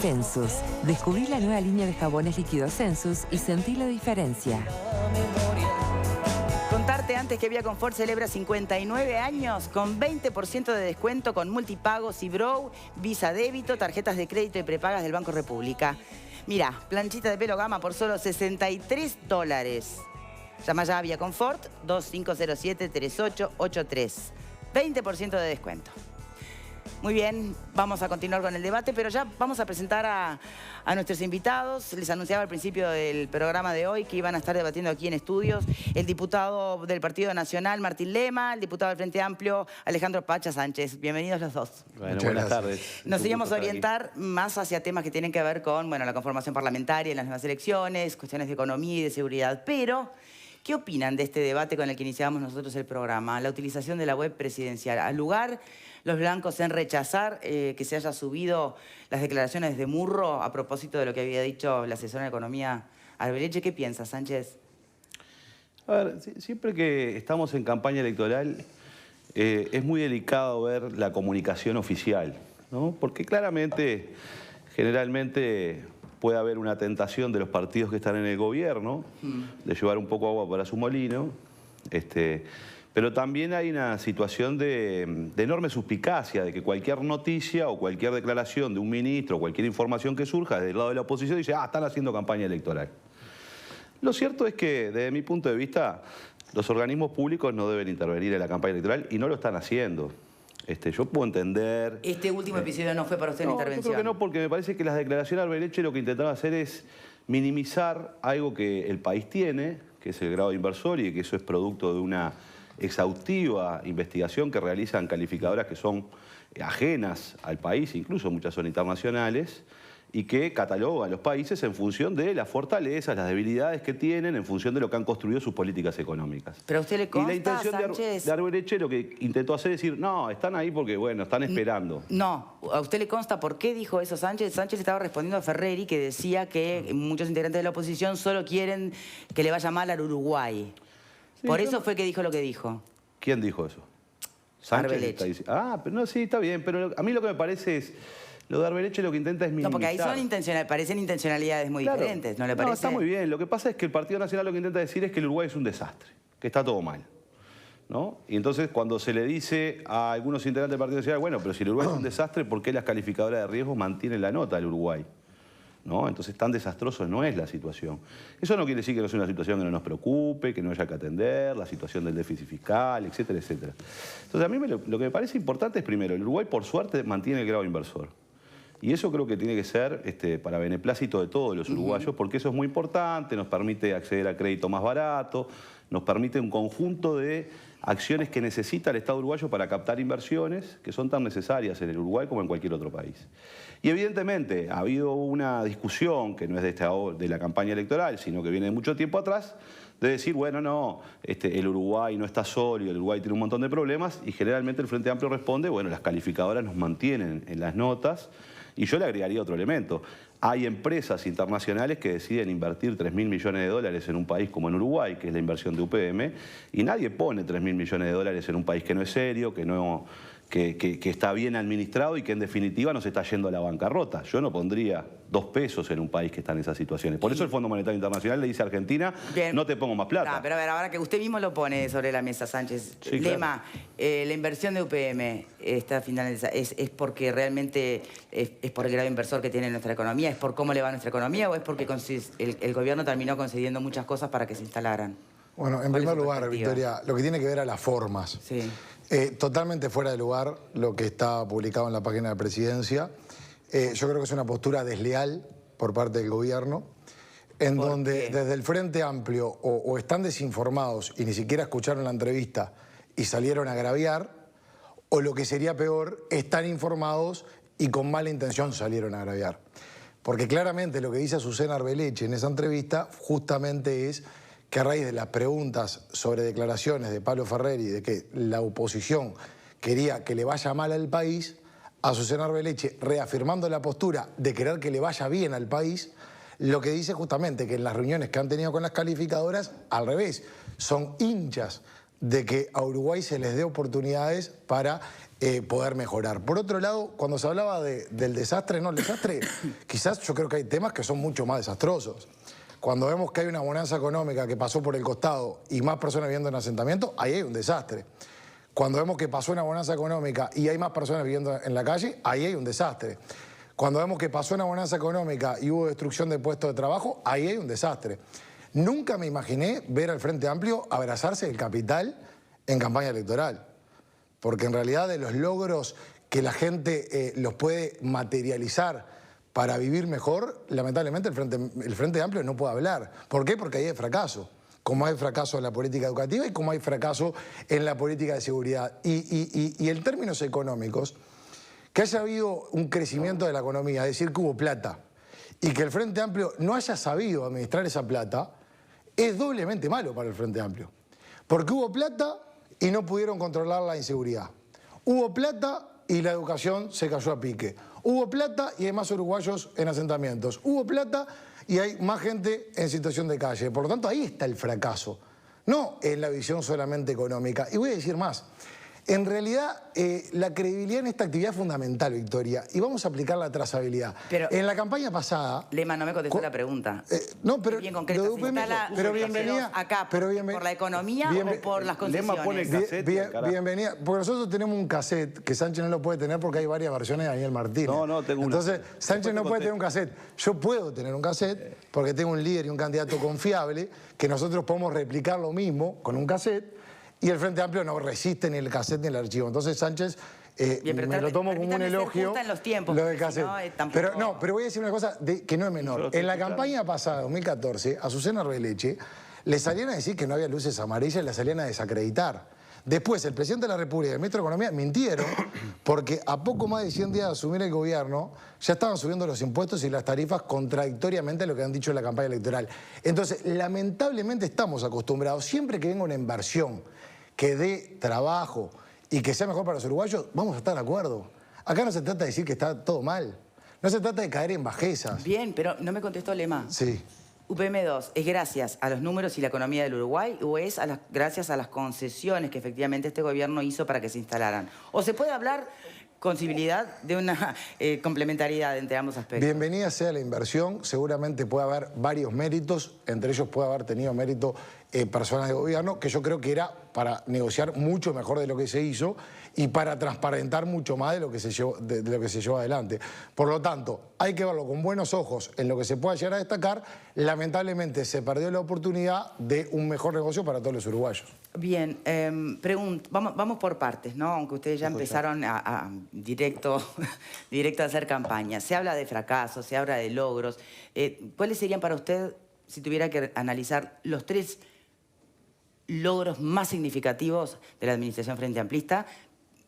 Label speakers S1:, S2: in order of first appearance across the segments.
S1: Sensus. Descubrí la nueva línea de jabones líquidos Sensus y sentí la diferencia.
S2: Contarte antes que Vía Confort celebra 59 años con 20% de descuento con multipagos y Brow, Visa Débito, tarjetas de crédito y prepagas del Banco República. Mira, planchita de pelo Gama por solo $63. Llama ya a Vía Confort 2507-3883. 20% de descuento. Muy bien, vamos a continuar con el debate, pero ya vamos a presentar a nuestros invitados. Les anunciaba al principio del programa de hoy que iban a estar debatiendo aquí en estudios el diputado del Partido Nacional, Martín Lema, el diputado del Frente Amplio, Alejandro Pacha Sánchez. Bienvenidos los dos.
S3: Bueno, buenas tardes.
S2: Nos íbamos a orientar más hacia temas que tienen que ver con, bueno, la conformación parlamentaria en las nuevas elecciones, cuestiones de economía y de seguridad, pero ¿qué opinan de este debate con el que iniciamos nosotros el programa? La utilización de la web presidencial. ¿Al lugar los blancos en rechazar que se haya subido las declaraciones de Murro a propósito de lo que había dicho la asesora de Economía Arbeleche? ¿Qué piensa, Sánchez?
S3: A ver, siempre que estamos en campaña electoral es muy delicado ver la comunicación oficial, ¿no? Porque claramente, generalmente puede haber una tentación de los partidos que están en el gobierno de llevar un poco agua para su molino, pero también hay una situación de enorme suspicacia de que cualquier noticia o cualquier declaración de un ministro o cualquier información que surja desde el lado de la oposición dice, están haciendo campaña electoral. Lo cierto es que, desde mi punto de vista, los organismos públicos no deben intervenir en la campaña electoral y no lo están haciendo. Yo puedo entender...
S2: ¿Este último episodio no fue para usted la intervención?
S3: Yo creo que no, porque me parece que las declaraciones de Arbeleche lo que intentaron hacer es minimizar algo que el país tiene, que es el grado inversor y que eso es producto de una exhaustiva investigación que realizan calificadoras que son ajenas al país, incluso muchas son internacionales, y que catalogan a los países en función de las fortalezas, las debilidades que tienen, en función de lo que han construido sus políticas económicas.
S2: Pero a usted le consta,
S3: y la intención
S2: Sánchez,
S3: de Arbeleche lo que intentó hacer es decir, no, están ahí porque, bueno, están esperando.
S2: No, a usted le consta por qué dijo eso Sánchez. Sánchez estaba respondiendo a Ferreri, que decía que muchos integrantes de la oposición solo quieren que le vaya mal al Uruguay. Sí, por eso fue que dijo lo que dijo.
S3: ¿Quién dijo eso? Sánchez.
S2: Arbeleche.
S3: Pero no, sí, está bien, pero a mí lo que me parece es... Lo de Arbeleche lo que intenta es minimizar.
S2: No, porque ahí parecen intencionalidades muy diferentes, ¿no le parece?
S3: No, está muy bien. Lo que pasa es que el Partido Nacional lo que intenta decir es que el Uruguay es un desastre, que está todo mal, ¿no? Y entonces cuando se le dice a algunos integrantes del Partido Nacional, bueno, pero si el Uruguay es un desastre, ¿por qué las calificadoras de riesgo mantienen la nota del Uruguay? ¿No? Entonces tan desastroso no es la situación. Eso no quiere decir que no sea una situación que no nos preocupe, que no haya que atender, la situación del déficit fiscal, etcétera, etcétera. Entonces a mí lo que me parece importante es, primero, el Uruguay por suerte mantiene el grado inversor. Y eso creo que tiene que ser para beneplácito de todos los uruguayos, porque eso es muy importante, nos permite acceder a crédito más barato, nos permite un conjunto de acciones que necesita el Estado uruguayo para captar inversiones que son tan necesarias en el Uruguay como en cualquier otro país. Y evidentemente ha habido una discusión que no es de la campaña electoral, sino que viene de mucho tiempo atrás, de decir, bueno, no, el Uruguay no está sólido, el Uruguay tiene un montón de problemas, y generalmente el Frente Amplio responde, bueno, las calificadoras nos mantienen en las notas. Y yo le agregaría otro elemento. Hay empresas internacionales que deciden invertir 3.000 millones de dólares en un país como en Uruguay, que es la inversión de UPM, y nadie pone 3.000 millones de dólares en un país que no es serio, que está bien administrado y que en definitiva nos está yendo a la bancarrota. Yo no pondría 2 pesos en un país que está en esas situaciones. Por eso el Fondo Monetario Internacional le dice a Argentina, bien, no te pongo más plata.
S2: Pero a ver, ahora que usted mismo lo pone sobre la mesa, Sánchez. Sí, Lema, claro. La inversión de UPM está finalizada. ¿Es porque realmente es por el grado inversor que tiene nuestra economía? ¿Es por cómo le va a nuestra economía o es porque el gobierno terminó concediendo muchas cosas para que se instalaran?
S4: Bueno, en primer lugar, Victoria, lo que tiene que ver a las formas.
S2: Sí.
S4: Totalmente fuera de lugar lo que está publicado en la página de Presidencia. Yo creo que es una postura desleal por parte del gobierno, en donde desde el Frente Amplio o están desinformados y ni siquiera escucharon la entrevista y salieron a agraviar, o lo que sería peor, están informados y con mala intención salieron a agraviar. Porque claramente lo que dice Azucena Arbeleche en esa entrevista justamente es que a raíz de las preguntas sobre declaraciones de Pablo Ferreri de que la oposición quería que le vaya mal al país, Azucena Arbeleche, reafirmando la postura de querer que le vaya bien al país, lo que dice justamente que en las reuniones que han tenido con las calificadoras, al revés, son hinchas de que a Uruguay se les dé oportunidades para poder mejorar. Por otro lado, cuando se hablaba del desastre, no, el desastre, quizás yo creo que hay temas que son mucho más desastrosos. Cuando vemos que hay una bonanza económica que pasó por el costado y más personas viviendo en asentamiento, ahí hay un desastre. Cuando vemos que pasó una bonanza económica y hay más personas viviendo en la calle, ahí hay un desastre. Cuando vemos que pasó una bonanza económica y hubo destrucción de puestos de trabajo, ahí hay un desastre. Nunca me imaginé ver al Frente Amplio abrazarse del capital en campaña electoral. Porque en realidad de los logros que la gente los puede materializar para vivir mejor, lamentablemente el Frente Amplio no puede hablar. ¿Por qué? Porque ahí hay fracaso. Como hay fracaso en la política educativa y como hay fracaso en la política de seguridad. Y en términos económicos, que haya habido un crecimiento de la economía, es decir, que hubo plata, y que el Frente Amplio no haya sabido administrar esa plata, es doblemente malo para el Frente Amplio. Porque hubo plata y no pudieron controlar la inseguridad. Hubo plata y la educación se cayó a pique. Hubo plata y hay más uruguayos en asentamientos. Hubo plata y hay más gente en situación de calle. Por lo tanto, ahí está el fracaso, no en la visión solamente económica. Y voy a decir más. En realidad, la credibilidad en esta actividad es fundamental, Victoria, y vamos a aplicar la trazabilidad.
S2: Pero,
S4: en la campaña pasada...
S2: Lema, no me contestó la pregunta.
S4: No, pero...
S2: Bien concreta,
S4: lo de pero bienvenida...
S2: acá, por la economía o por las concesiones.
S3: Lema pone cassette.
S4: Bienvenida, porque nosotros tenemos un cassette que Sánchez no lo puede tener porque hay varias versiones de Daniel Martínez.
S3: No, tengo una.
S4: Entonces, Sánchez no puede tener un cassette. Yo puedo tener un cassette porque tengo un líder y un candidato confiable que nosotros podemos replicar lo mismo con un cassette. Y el Frente Amplio no resiste ni el cassette ni el archivo. Entonces Sánchez, me lo tomo como un elogio.
S2: En los tiempos,
S4: lo del cassette.
S2: Si no,
S4: pero voy a decir una cosa que no es menor. En la campaña pasada, 2014, a Susana Releche le salían a decir que no había luces amarillas y la salían a desacreditar. Después, el presidente de la República y el ministro de Economía mintieron porque a poco más de 100 días de asumir el gobierno ya estaban subiendo los impuestos y las tarifas contradictoriamente a lo que han dicho en la campaña electoral. Entonces, lamentablemente estamos acostumbrados, siempre que venga una inversión que dé trabajo y que sea mejor para los uruguayos, vamos a estar de acuerdo. Acá no se trata de decir que está todo mal. No se trata de caer en bajezas.
S2: Bien, pero no me contestó Lema.
S4: Sí.
S2: UPM2, ¿es gracias a los números y la economía del Uruguay o es gracias a las concesiones que efectivamente este gobierno hizo para que se instalaran? ¿O se puede hablar con civilidad de una complementariedad entre ambos aspectos?
S4: Bienvenida sea la inversión, seguramente puede haber varios méritos, entre ellos puede haber tenido mérito personas de gobierno, que yo creo que era para negociar mucho mejor de lo que se hizo y para transparentar mucho más de lo que se llevó adelante. Por lo tanto, hay que verlo con buenos ojos en lo que se pueda llegar a destacar. Lamentablemente se perdió la oportunidad de un mejor negocio para todos los uruguayos.
S2: Bien, vamos por partes, ¿no? Aunque ustedes ya empezaron directo a hacer campaña. Se habla de fracasos, se habla de logros. ¿Cuáles serían para usted, si tuviera que analizar los 3 logros más significativos de la administración Frente Amplista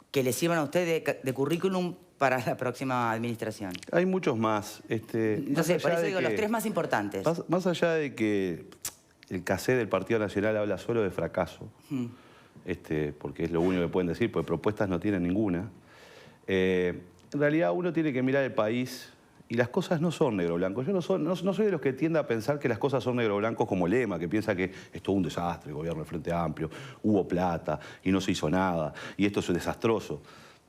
S2: que le sirvan a usted de currículum para la próxima administración?
S3: Hay muchos más.
S2: No sé, por eso digo, los 3 más importantes.
S3: Más allá de que el cassette del Partido Nacional habla solo de fracaso, porque es lo único que pueden decir, porque propuestas no tienen ninguna. En realidad uno tiene que mirar el país y las cosas no son negro-blanco. Yo no soy de los que tiende a pensar que las cosas son negro-blancos como Lema, que piensa que es todo un desastre, el gobierno del Frente Amplio, hubo plata y no se hizo nada, y esto es desastroso.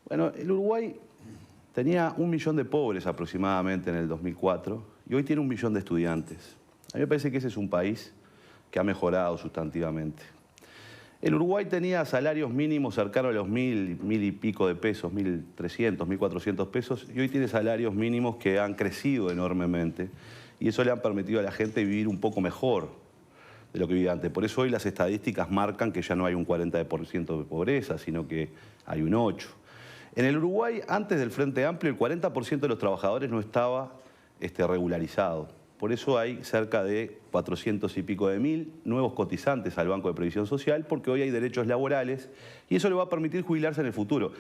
S3: Bueno, el Uruguay tenía 1 millón de pobres aproximadamente en el 2004 y hoy tiene 1 millón de estudiantes. A mí me parece que ese es un país que ha mejorado sustantivamente. El Uruguay tenía salarios mínimos cercanos a los 1.000 y pico de pesos, 1.300, 1.400 pesos, y hoy tiene salarios mínimos que han crecido enormemente, y eso le han permitido a la gente vivir un poco mejor de lo que vivía antes. Por eso hoy las estadísticas marcan que ya no hay un 40% de pobreza, sino que hay un 8%. En el Uruguay, antes del Frente Amplio, el 40% de los trabajadores no estaba regularizado. Por eso hay cerca de 400 y pico de mil nuevos cotizantes al Banco de Previsión Social, porque hoy hay derechos laborales y eso le va a permitir jubilarse en el futuro.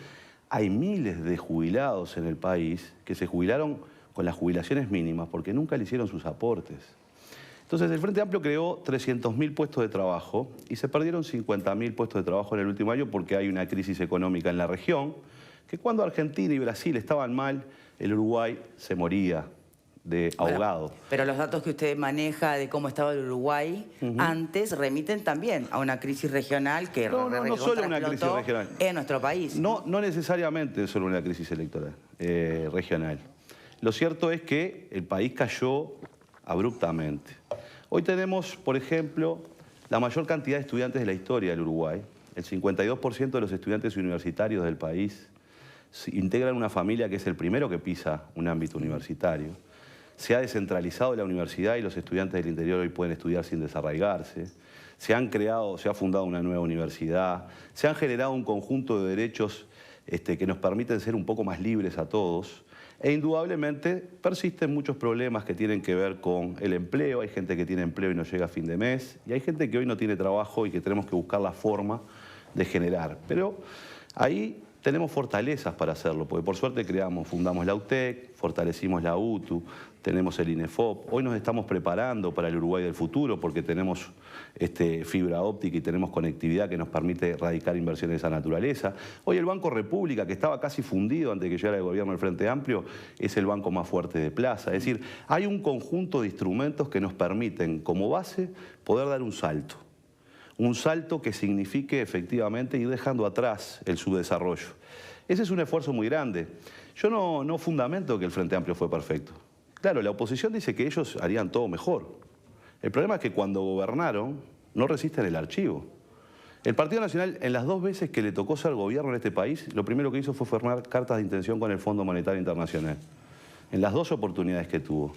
S3: Hay miles de jubilados en el país que se jubilaron con las jubilaciones mínimas porque nunca le hicieron sus aportes. Entonces, el Frente Amplio creó 300.000 puestos de trabajo y se perdieron 50.000 puestos de trabajo en el último año porque hay una crisis económica en la región, que cuando Argentina y Brasil estaban mal, el Uruguay se moría de ahogado.
S2: Bueno, pero los datos que usted maneja de cómo estaba el Uruguay antes remiten también a una crisis regional que
S3: no solo una crisis regional
S2: en nuestro país.
S3: No necesariamente solo una crisis electoral regional. Lo cierto es que el país cayó abruptamente. Hoy tenemos, por ejemplo, la mayor cantidad de estudiantes de la historia del Uruguay. El 52% de los estudiantes universitarios del país integran una familia que es el primero que pisa un ámbito universitario. Se ha descentralizado la universidad y los estudiantes del interior hoy pueden estudiar sin desarraigarse. Se ha fundado una nueva universidad, se han generado un conjunto de derechos que nos permiten ser un poco más libres a todos. E indudablemente persisten muchos problemas que tienen que ver con el empleo. Hay gente que tiene empleo y no llega a fin de mes. Y hay gente que hoy no tiene trabajo y que tenemos que buscar la forma de generar. Pero ahí tenemos fortalezas para hacerlo, porque por suerte fundamos la UTEC, fortalecimos la UTU, tenemos el INEFOP. Hoy nos estamos preparando para el Uruguay del futuro porque tenemos fibra óptica y tenemos conectividad que nos permite radicar inversiones de esa naturaleza. Hoy el Banco República, que estaba casi fundido antes de que llegara el gobierno del Frente Amplio, es el banco más fuerte de Plaza. Es decir, hay un conjunto de instrumentos que nos permiten, como base, poder dar un salto. Un salto que signifique efectivamente ir dejando atrás el subdesarrollo. Ese es un esfuerzo muy grande. Yo no fundamento que el Frente Amplio fue perfecto. Claro, la oposición dice que ellos harían todo mejor. El problema es que cuando gobernaron no resisten el archivo. El Partido Nacional, en las 2 veces que le tocó ser gobierno en este país, lo primero que hizo fue firmar cartas de intención con el Fondo Monetario Internacional. En las 2 oportunidades que tuvo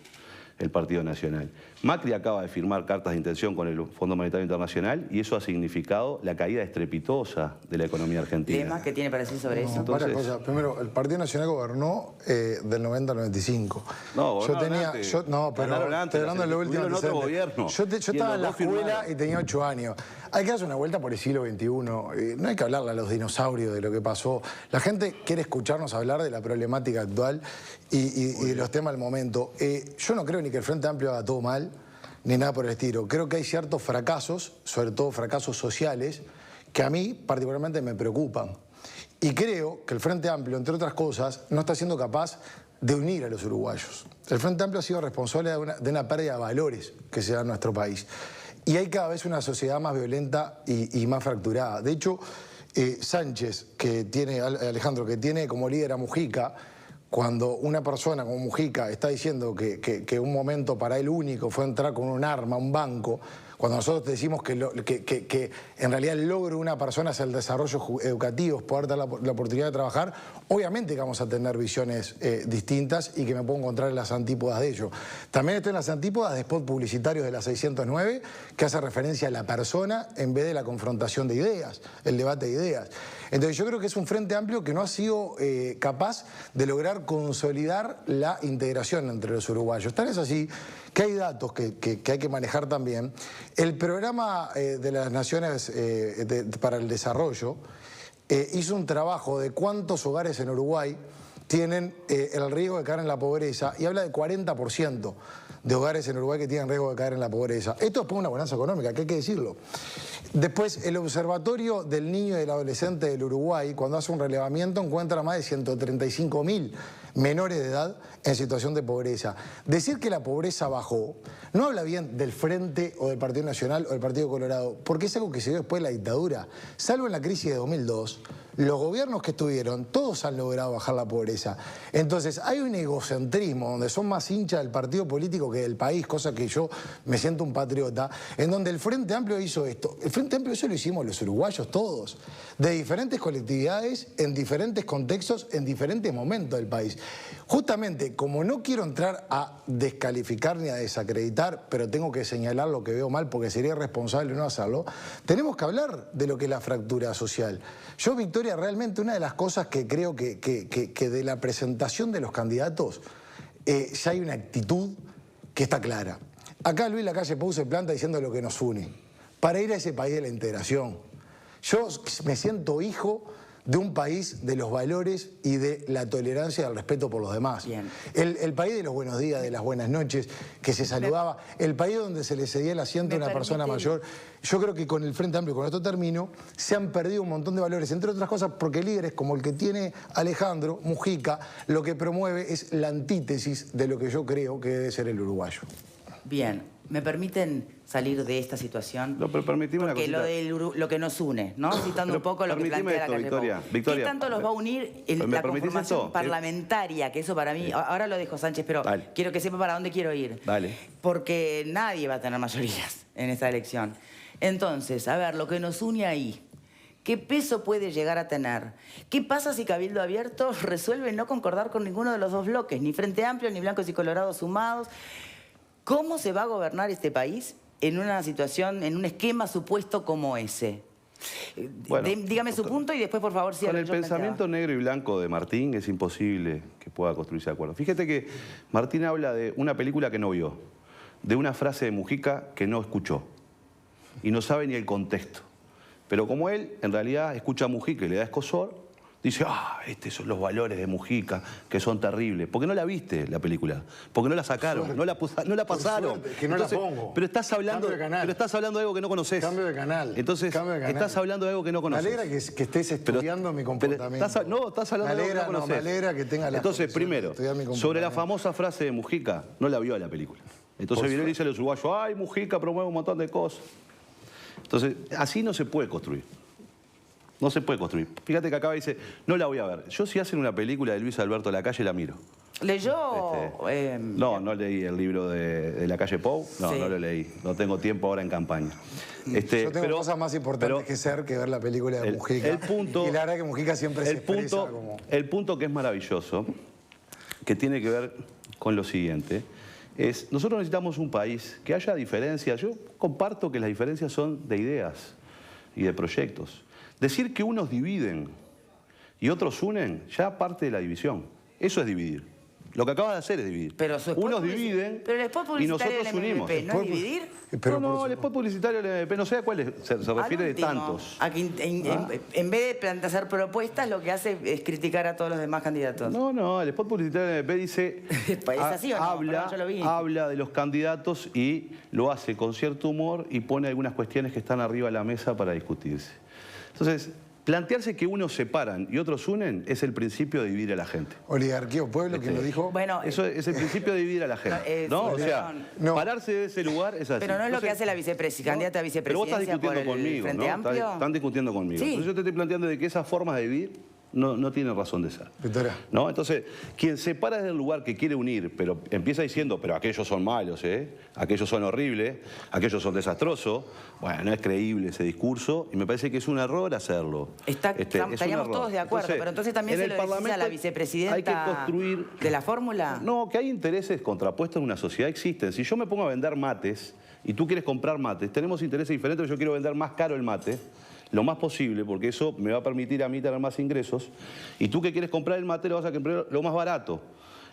S3: el Partido Nacional. Macri acaba de firmar cartas de intención con el Fondo Monetario Internacional y eso ha significado la caída estrepitosa de la economía argentina.
S2: ¿Tema que tiene para decir sobre eso?
S4: Entonces, primero, el Partido Nacional gobernó del 90 al 95.
S3: No,
S4: yo tenía,
S3: antes,
S4: yo, no, pero estoy hablando de lo último. Yo estaba en la escuela y tenía 8 años. Hay que hacer una vuelta por el siglo XXI. No hay que hablarle a los dinosaurios de lo que pasó. La gente quiere escucharnos hablar de la problemática actual y de los temas del momento. Yo no creo ni que el Frente Amplio haga todo mal, ni nada por el estilo. Creo que hay ciertos fracasos, sobre todo fracasos sociales, que a mí particularmente me preocupan. Y creo que el Frente Amplio, entre otras cosas, no está siendo capaz de unir a los uruguayos. El Frente Amplio ha sido responsable de una pérdida de valores que se da en nuestro país. Y hay cada vez una sociedad más violenta y más fracturada. De hecho, Sánchez, Alejandro, que tiene como líder a Mujica, cuando una persona como Mujica está diciendo que un momento para él único fue entrar con un arma a un banco, cuando nosotros decimos que en realidad el logro de una persona es el desarrollo educativo, es poder dar la oportunidad de trabajar, obviamente que vamos a tener visiones distintas y que me puedo encontrar en las antípodas de ello. También estoy en las antípodas de spot publicitarios de la 609, que hace referencia a la persona en vez de la confrontación de ideas, el debate de ideas. Entonces yo creo que es un Frente Amplio que no ha sido capaz de lograr consolidar la integración entre los uruguayos. Tal es así que hay datos que hay que manejar también. El programa de las Naciones para el Desarrollo hizo un trabajo de cuántos hogares en Uruguay tienen el riesgo de caer en la pobreza y habla de 40% de hogares en Uruguay que tienen riesgo de caer en la pobreza. Esto es por una bonanza económica, que hay que decirlo. Después, el Observatorio del Niño y del Adolescente del Uruguay, cuando hace un relevamiento, encuentra más de 135.000 menores de edad en situación de pobreza. Decir que la pobreza bajó no habla bien del Frente o del Partido Nacional o del Partido Colorado, porque es algo que se dio después de la dictadura. Salvo en la crisis de 2002, los gobiernos que estuvieron, todos han logrado bajar la pobreza. Entonces, hay un egocentrismo donde son más hinchas del partido político que del país, cosa que yo me siento un patriota, en donde el Frente Amplio hizo esto. El Frente Amplio eso lo hicimos los uruguayos todos, de diferentes colectividades, en diferentes contextos, en diferentes momentos del país. Justamente, como no quiero entrar a descalificar ni a desacreditar, pero tengo que señalar lo que veo mal porque sería irresponsable no hacerlo, tenemos que hablar de lo que es la fractura social. Yo, Victoria, realmente una de las cosas que creo que de la presentación de los candidatos ya hay una actitud que está clara. Acá Luis Lacalle Pou se planta diciendo lo que nos une, para ir a ese país de la integración. Yo me siento hijo de un país de los valores y de la tolerancia y el respeto por los demás.
S2: Bien.
S4: El país de los buenos días, de las buenas noches, que se saludaba, el país donde se le cedía el asiento a una persona mayor. Yo creo que con el Frente Amplio, con esto termino, se han perdido un montón de valores, entre otras cosas porque líderes como el que tiene Alejandro Mujica, lo que promueve es la antítesis de lo que yo creo que debe ser el uruguayo.
S2: Bien, ¿me permiten salir de esta situación?
S3: No, pero permitime una
S2: Porque
S3: cosita.
S2: lo que nos une, ¿no? Citando un poco lo que
S3: permitime
S2: plantea
S3: esto,
S2: la calle Pau.
S3: Victoria,
S2: ¿Qué tanto los va a unir
S3: ¿me
S2: la
S3: permitís
S2: conformación
S3: esto?
S2: parlamentaria? Que eso para mí... Ahora lo dejo, Sánchez, pero
S3: Dale.
S2: quiero que sepa para dónde quiero ir.
S3: Dale.
S2: Porque nadie va a tener mayorías en esta elección. Entonces, a ver, lo que nos une ahí... ¿Qué peso puede llegar a tener? ¿Qué pasa si Cabildo Abierto resuelve no concordar con ninguno de los dos bloques? Ni Frente Amplio, ni Blancos y Colorados sumados. ¿Cómo se va a gobernar este país en una situación, en un esquema supuesto como ese?
S3: Bueno,
S2: dígame su punto y después, por favor, cierre.
S3: Con el pensamiento negro y blanco de Martín es imposible que pueda construirse de acuerdo. Fíjate que Martín habla de una película que no vio, de una frase de Mujica que no escuchó y no sabe ni el contexto. Pero como él, en realidad, escucha a Mujica y le da escozor, dice, estos son los valores de Mujica, que son terribles. ¿Por qué no la viste, la película? Porque no la sacaron, no la pasaron.
S4: Suerte, que no la pongo.
S3: Pero estás hablando de algo que no conoces.
S4: Cambio de canal.
S3: Entonces, estás hablando de algo que no conoces.
S4: Me alegra que estés estudiando mi comportamiento.
S3: Estás hablando de algo que no conoces.
S4: Me alegra que tenga la
S3: Entonces, primero, sobre la famosa frase de Mujica, no la vio la película. Entonces viene y dice a los uruguayos, ay, Mujica promueve un montón de cosas. Entonces, así no se puede construir. No se puede construir. Fíjate que acá dice, no la voy a ver. Yo si hacen una película de Luis Alberto Lacalle la miro.
S2: ¿Leyó?
S3: No leí el libro de la calle Pau. No, sí. No lo leí. No tengo tiempo ahora en campaña.
S4: Yo tengo cosas más importantes que ver la película de Mujica. Y la verdad que Mujica siempre se expresa como...
S3: El punto que es maravilloso, que tiene que ver con lo siguiente, es, nosotros necesitamos un país que haya diferencias. Yo comparto que las diferencias son de ideas y de proyectos. Decir que unos dividen y otros unen, ya parte de la división. Eso es dividir. Lo que acaba de hacer es dividir.
S2: Pero
S3: unos dividen y nosotros unimos.
S2: ¿No es dividir?
S3: No, el spot publicitario del MP, no sé a cuál se refiere de tantos.
S2: A que en vez de hacer propuestas, lo que hace es criticar a todos los demás candidatos.
S3: No, el spot publicitario del MP dice...
S2: ¿Es así o no?
S3: Habla de los candidatos y lo hace con cierto humor y pone algunas cuestiones que están arriba de la mesa para discutirse. Entonces, plantearse que unos separan y otros unen es el principio de dividir a la gente.
S4: Oligarquía o pueblo, ¿quién lo dijo?
S2: Bueno,
S3: eso es el principio de dividir a la gente. O sea, pararse de ese lugar es así.
S2: Pero no es lo que hace la candidata a vicepresidencia.
S3: Pero vos estás discutiendo conmigo,
S2: Frente Amplio.
S3: Están discutiendo conmigo.
S2: Sí.
S3: Entonces yo te estoy planteando de que esas formas de vivir no tienen razón de ser.
S4: Victoria.
S3: ¿No? Entonces, quien se para del lugar que quiere unir, pero empieza diciendo, pero aquellos son malos, aquellos son horribles, aquellos son desastrosos, bueno, no es creíble ese discurso y me parece que es un error hacerlo.
S2: Estaríamos todos de acuerdo, pero entonces también se lo decís a la vicepresidenta
S3: hay que construir,
S2: de la fórmula.
S3: No, que hay intereses contrapuestos en una sociedad, existen. Si yo me pongo a vender mates y tú quieres comprar mates, tenemos intereses diferentes, yo quiero vender más caro el mate, lo más posible, porque eso me va a permitir a mí tener más ingresos, y tú que quieres comprar el mate lo vas a comprar lo más barato.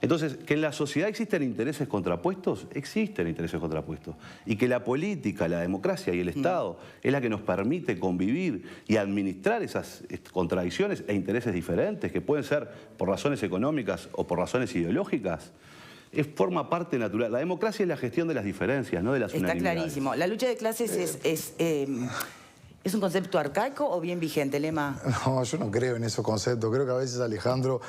S3: Entonces, que en la sociedad existen intereses contrapuestos, existen intereses contrapuestos. Y que la política, la democracia y el Estado es la que nos permite convivir y administrar esas contradicciones e intereses diferentes, que pueden ser por razones económicas o por razones ideológicas. Forma parte natural. La democracia es la gestión de las diferencias, no de las unanimidades.
S2: Está clarísimo. La lucha de clases ¿es un concepto arcaico o bien vigente, Lema?
S4: No, yo no creo en esos conceptos. Creo que a veces Alejandro,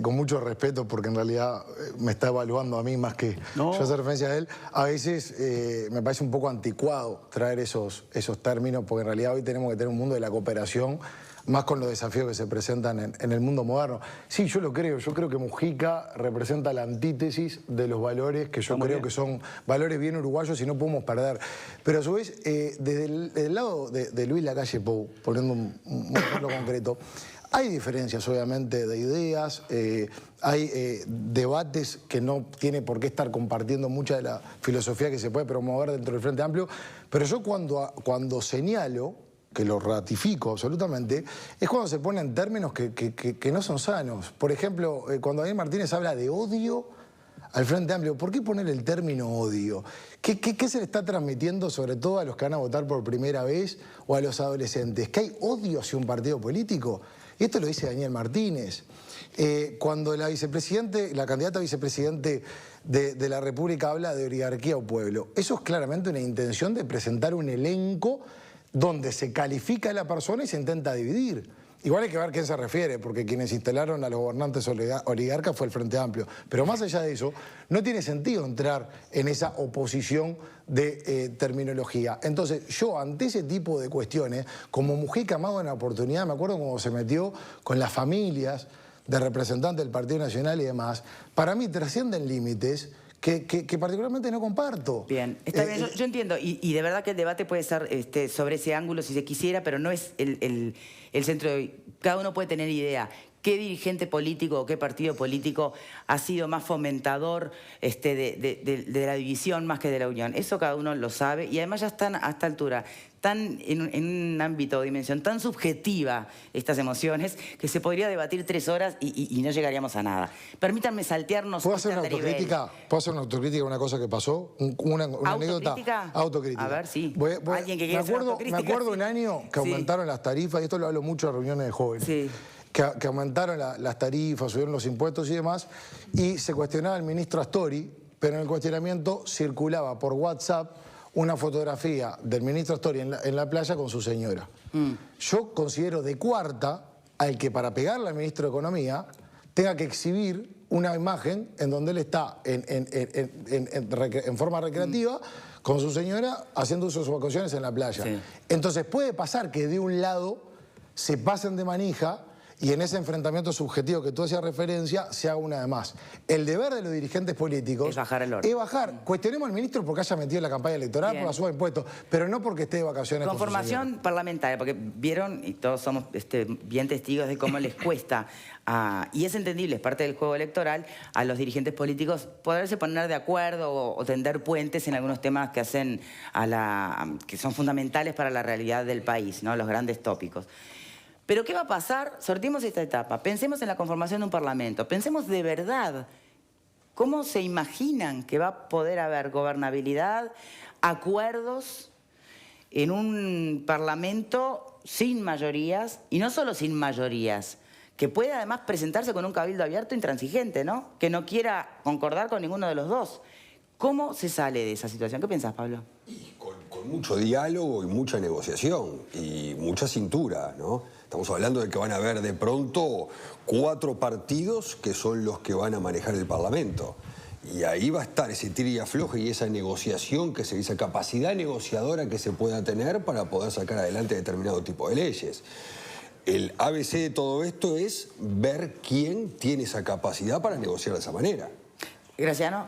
S4: con mucho respeto, porque en realidad me está evaluando a mí más que yo hacer referencia a él, a veces me parece un poco anticuado traer esos términos, porque en realidad hoy tenemos que tener un mundo de la cooperación, más con los desafíos que se presentan en el mundo moderno. Sí, yo lo creo. Yo creo que Mujica representa la antítesis de los valores que yo creo que son valores bien uruguayos y no podemos perder. Pero a su vez, desde el lado de Luis Lacalle Pou, poniendo un ejemplo concreto, hay diferencias, obviamente, de ideas, hay debates que no tiene por qué estar compartiendo mucha de la filosofía que se puede promover dentro del Frente Amplio, pero yo cuando señalo, que lo ratifico absolutamente, es cuando se ponen términos que no son sanos. Por ejemplo, cuando Daniel Martínez habla de odio al Frente Amplio, ¿por qué poner el término odio? ¿Qué se le está transmitiendo sobre todo a los que van a votar por primera vez o a los adolescentes? ¿Que hay odio hacia un partido político? Y esto lo dice Daniel Martínez. Cuando la candidata a vicepresidente de la República habla de oligarquía o pueblo, eso es claramente una intención de presentar un elenco donde se califica a la persona y se intenta dividir. Igual hay que ver a quién se refiere, porque quienes instalaron a los gobernantes oligarcas fue el Frente Amplio. Pero más allá de eso, no tiene sentido entrar en esa oposición de terminología. Entonces, yo ante ese tipo de cuestiones, como Mujica Mago en la oportunidad, me acuerdo cuando se metió con las familias de representantes del Partido Nacional y demás, para mí trascienden límites que particularmente no comparto.
S2: Bien, está bien, yo entiendo, y de verdad que el debate puede ser sobre ese ángulo si se quisiera, pero no es el centro de hoy. Cada uno puede tener idea. ¿Qué dirigente político o qué partido político ha sido más fomentador de la división más que de la unión? Eso cada uno lo sabe y además ya están a esta altura tan en un ámbito o dimensión tan subjetiva estas emociones que se podría debatir 3 horas y no llegaríamos a nada. Permítanme saltearnos.
S4: ¿Puedo hacer una autocrítica? ¿Puedo hacer una autocrítica de una cosa que pasó? Una anécdota. Autocrítica.
S2: A ver, sí. Alguien que
S4: me acuerdo un año que aumentaron las tarifas, y esto lo hablo mucho en reuniones de jóvenes.
S2: Sí.
S4: Que aumentaron las tarifas, subieron los impuestos y demás, y se cuestionaba al ministro Astori, pero en el cuestionamiento circulaba por WhatsApp una fotografía del ministro Astori en la playa con su señora. Yo considero de cuarta al que para pegarle al ministro de Economía tenga que exhibir una imagen en donde él está en forma recreativa con su señora haciendo uso de sus vacaciones en la playa. Sí. Entonces puede pasar que de un lado se pasen de manija y en ese enfrentamiento subjetivo que tú hacías referencia se haga una de más. El deber de los dirigentes políticos
S2: es bajar el orden.
S4: Es bajar. Cuestionemos al ministro porque haya metido en la campaña electoral, por la suba de impuestos, pero no porque esté de vacaciones.
S2: Con formación parlamentaria, porque vieron, y todos somos bien testigos de cómo les cuesta, y es entendible, es parte del juego electoral, a los dirigentes políticos poderse poner de acuerdo o tender puentes en algunos temas que hacen que son fundamentales para la realidad del país, ¿no? Los grandes tópicos. Pero ¿qué va a pasar? Sortimos esta etapa. Pensemos en la conformación de un parlamento. Pensemos de verdad cómo se imaginan que va a poder haber gobernabilidad, acuerdos en un parlamento sin mayorías, y no solo sin mayorías, que pueda además presentarse con un cabildo abierto intransigente, ¿no? Que no quiera concordar con ninguno de los dos. ¿Cómo se sale de esa situación? ¿Qué pensás, Pablo?
S5: Y con mucho diálogo y mucha negociación y mucha cintura, ¿no? Estamos hablando de que van a haber de pronto 4 partidos que son los que van a manejar el Parlamento. Y ahí va a estar ese tira y afloje y esa negociación, esa capacidad negociadora que se pueda tener para poder sacar adelante determinado tipo de leyes. El ABC de todo esto es ver quién tiene esa capacidad para negociar de esa manera.
S2: Graciano.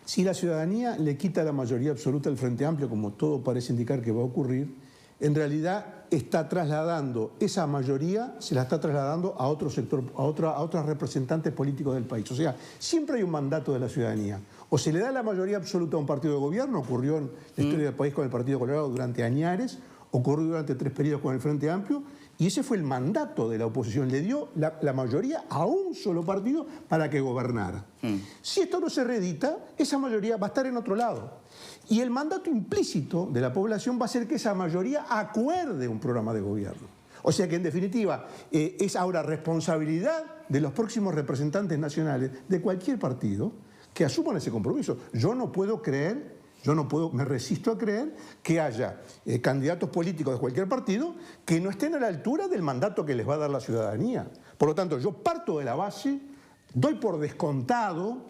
S6: Si la ciudadanía le quita la mayoría absoluta al Frente Amplio, como todo parece indicar que va a ocurrir, en realidad está trasladando esa mayoría, se la está trasladando a otro sector, a otros representantes políticos del país. O sea, siempre hay un mandato de la ciudadanía. O se le da la mayoría absoluta a un partido de gobierno, ocurrió en la historia del país con el Partido Colorado durante añares, ocurrió durante 3 periodos con el Frente Amplio, y ese fue el mandato de la oposición. Le dio la mayoría a un solo partido para que gobernara. Si esto no se reedita, esa mayoría va a estar en otro lado. Y el mandato implícito de la población va a ser que esa mayoría acuerde un programa de gobierno. O sea que, en definitiva, es ahora responsabilidad de los próximos representantes nacionales de cualquier partido que asuman ese compromiso. Me resisto a creer que haya candidatos políticos de cualquier partido que no estén a la altura del mandato que les va a dar la ciudadanía. Por lo tanto, yo parto de la base, doy por descontado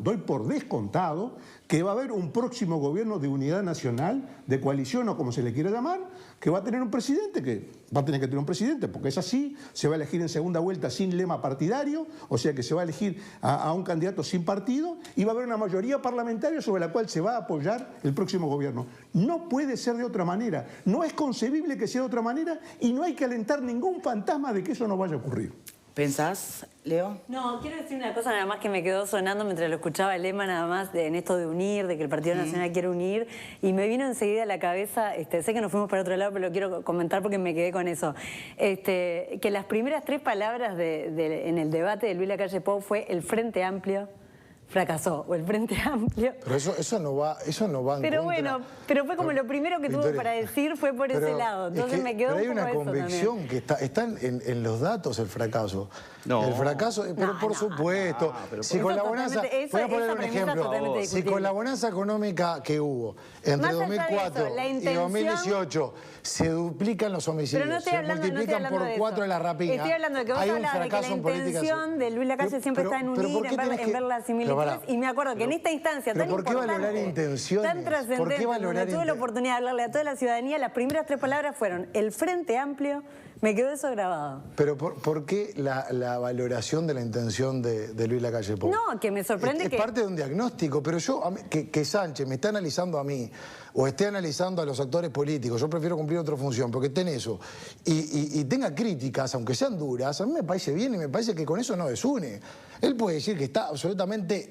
S6: que va a haber un próximo gobierno de unidad nacional, de coalición o como se le quiera llamar, que va a tener un presidente, porque es así, se va a elegir en segunda vuelta sin lema partidario, o sea que se va a elegir a un candidato sin partido, y va a haber una mayoría parlamentaria sobre la cual se va a apoyar el próximo gobierno. No puede ser de otra manera, no es concebible que sea de otra manera, y no hay que alentar ningún fantasma de que eso no vaya a ocurrir.
S2: ¿Pensás, Leo?
S7: No, quiero decir una cosa nada más que me quedó sonando mientras lo escuchaba el lema nada más en esto de unir, de que el Partido Nacional quiere unir, y me vino enseguida a la cabeza, sé que nos fuimos para otro lado, pero lo quiero comentar porque me quedé con eso, que las primeras 3 palabras en el debate de Luis Lacalle Pou fue el Frente Amplio fracasó, o el Frente Amplio.
S4: Pero eso no va en
S7: Pero
S4: contra.
S7: bueno, pero fue como lo primero que tuvo
S4: Victoria,
S7: para decir fue por ese lado. Entonces me quedó
S4: pero hay
S7: un poco
S4: una
S7: eso
S4: convicción
S7: también.
S4: que está en los datos el fracaso.
S3: No.
S4: El fracaso, pero
S7: No,
S4: por
S7: no,
S4: supuesto.
S3: pero
S4: si con la bonanza, voy a poner
S7: esa
S4: un
S7: premisa
S4: ejemplo.
S7: totalmente
S4: Si
S7: discutible.
S4: con la bonanza económica que hubo entre
S7: Más allá de
S4: 2004
S7: eso, la
S4: y
S7: intención-
S4: 2018 se duplican los homicidios,
S7: Pero no estoy
S4: se
S7: hablando, no estoy
S4: multiplican
S7: hablando
S4: por
S7: de
S4: 4
S7: eso.
S4: las rapiñas.
S7: Estoy hablando de que vos
S4: hay un
S7: hablabas de que la
S4: fracaso en política.
S7: intención de Luis Lacalle siempre está en
S4: pero
S7: unir,
S4: ¿por qué
S7: en
S4: tenés
S7: ver
S4: que-
S7: las similitudes.
S4: pero pará.
S7: Y me acuerdo que en esta instancia
S4: pero
S7: tan
S4: ¿por qué
S7: importante,
S4: valorar intenciones?
S7: tan
S4: ¿Por qué
S7: trascendente,
S4: valorar
S7: donde tuve la oportunidad de hablarle a toda la ciudadanía, las primeras 3 palabras fueron el Frente Amplio, me quedó eso grabado.
S4: Pero ¿por qué la valoración de la intención de Luis Lacalle Pou?
S7: No, que me sorprende
S4: es
S7: que...
S4: parte de un diagnóstico, pero yo, que Sánchez me esté analizando a mí o esté analizando a los actores políticos, yo prefiero cumplir otra función, porque esté en eso, y tenga críticas, aunque sean duras, a mí me parece bien y me parece que con eso no desune. Él puede decir que está absolutamente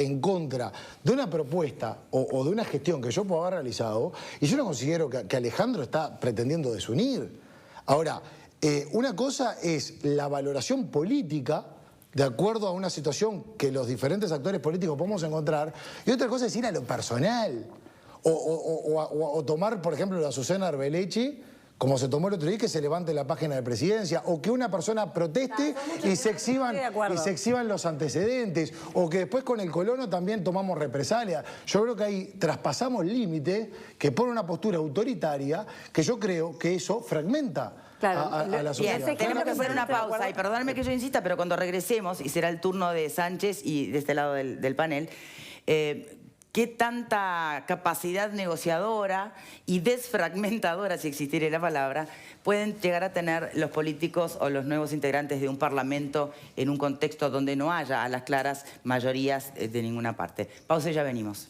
S4: en contra de una propuesta o de una gestión que yo puedo haber realizado, y yo no considero que Alejandro está pretendiendo desunir. Ahora, una cosa es la valoración política de acuerdo a una situación que los diferentes actores políticos podemos encontrar, y otra cosa es ir a lo personal o tomar, por ejemplo, la Susana Arbelechi, como se tomó el otro día, que se levante la página de presidencia, o que una persona proteste y se exhiban los antecedentes, o que después con el colono también tomamos represalias. Yo creo que ahí traspasamos límites que pone una postura autoritaria, que yo creo que eso fragmenta a la sociedad.
S2: Bien, tenemos que hacer una pausa, y perdóname que yo insista, pero cuando regresemos, y será el turno de Sánchez y de este lado del panel, ¿qué tanta capacidad negociadora y desfragmentadora, si existiera la palabra, pueden llegar a tener los políticos o los nuevos integrantes de un parlamento en un contexto donde no haya a las claras mayorías de ninguna parte? Pausa y ya venimos.